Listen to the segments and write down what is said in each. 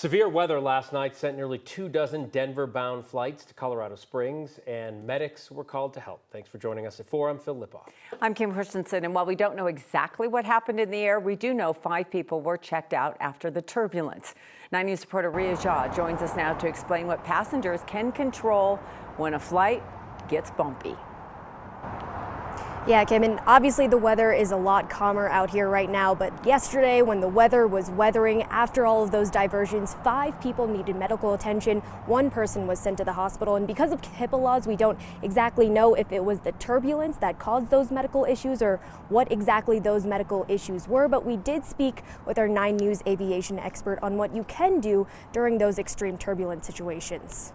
Severe weather last night sent nearly 24 Denver-bound flights to Colorado Springs, and medics were called to help. Thanks for joining us at 4. I'm Phil Lipoff. I'm Kim Christensen, and while we don't know exactly what happened in the air, we do know 5 people were checked out after the turbulence. 9 News reporter Ria Jha joins us now to explain what passengers can control when a flight gets bumpy. Yeah, Kim, and obviously the weather is a lot calmer out here right now, but yesterday when the weather was weathering, after all of those diversions, 5 people needed medical attention. 1 person was sent to the hospital, and because of HIPAA laws, we don't exactly know if it was the turbulence that caused those medical issues or what exactly those medical issues were, but we did speak with our 9 News aviation expert on what you can do during those extreme turbulence situations.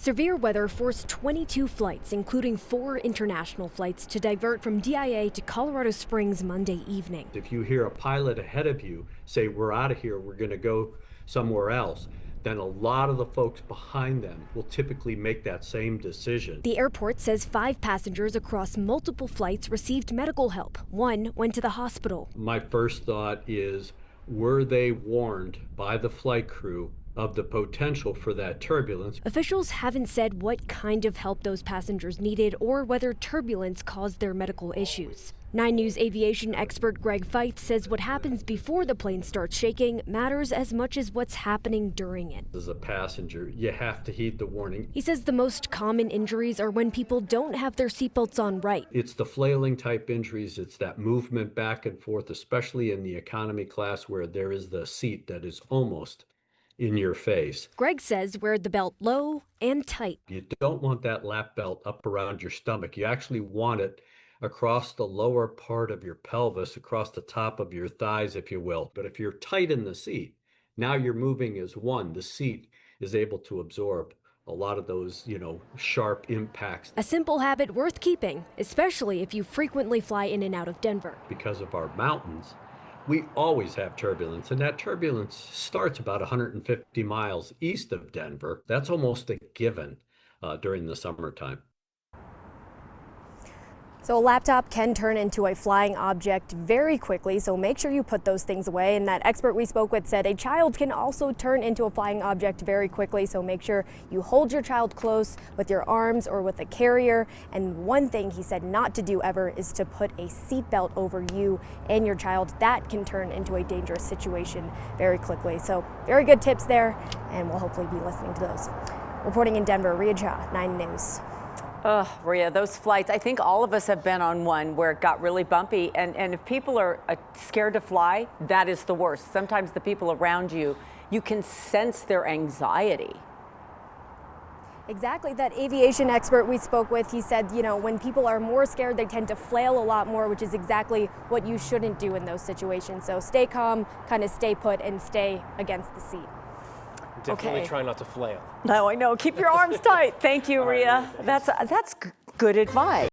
Severe weather forced 22 flights, including 4 international flights, to divert from DIA to Colorado Springs Monday evening. If you hear a pilot ahead of you say, "We're out of here, we're going to go somewhere else," then a lot of the folks behind them will typically make that same decision. The airport says 5 passengers across multiple flights received medical help. 1 went to the hospital. My first thought is, were they warned by the flight crew of the potential for that turbulence? Officials haven't said what kind of help those passengers needed or whether turbulence caused their medical issues. 9 News aviation expert Greg Feith says what happens before the plane starts shaking matters as much as what's happening during it. As a passenger, you have to heed the warning. He says the most common injuries are when people don't have their seatbelts on right. It's the flailing type injuries. It's that movement back and forth, especially in the economy class where there is the seat that is almost in your face. Greg says wear the belt low and tight. You don't want that lap belt up around your stomach. You actually want it across the lower part of your pelvis, across the top of your thighs, if you will. But if you're tight in the seat, now you're moving as one. The seat is able to absorb a lot of those, sharp impacts. A simple habit worth keeping, especially if you frequently fly in and out of Denver. Because of our mountains, we always have turbulence, and that turbulence starts about 150 miles east of Denver. That's almost a given during the summertime. So a laptop can turn into a flying object very quickly, so make sure you put those things away. And that expert we spoke with said a child can also turn into a flying object very quickly, so make sure you hold your child close with your arms or with a carrier. And one thing he said not to do ever is to put a seatbelt over you and your child. That can turn into a dangerous situation very quickly. So very good tips there, and we'll hopefully be listening to those. Reporting in Denver, Ria Jha, 9 News. Ria, those flights, I think all of us have been on one where it got really bumpy. And if people are scared to fly, that is the worst. Sometimes the people around you, you can sense their anxiety. Exactly. That aviation expert we spoke with, he said, when people are more scared, they tend to flail a lot more, which is exactly what you shouldn't do in those situations. So stay calm, kind of stay put, and stay against the seat. Definitely try not to flail. No, I know. Keep your arms tight. Thank you, Ria. That's good advice.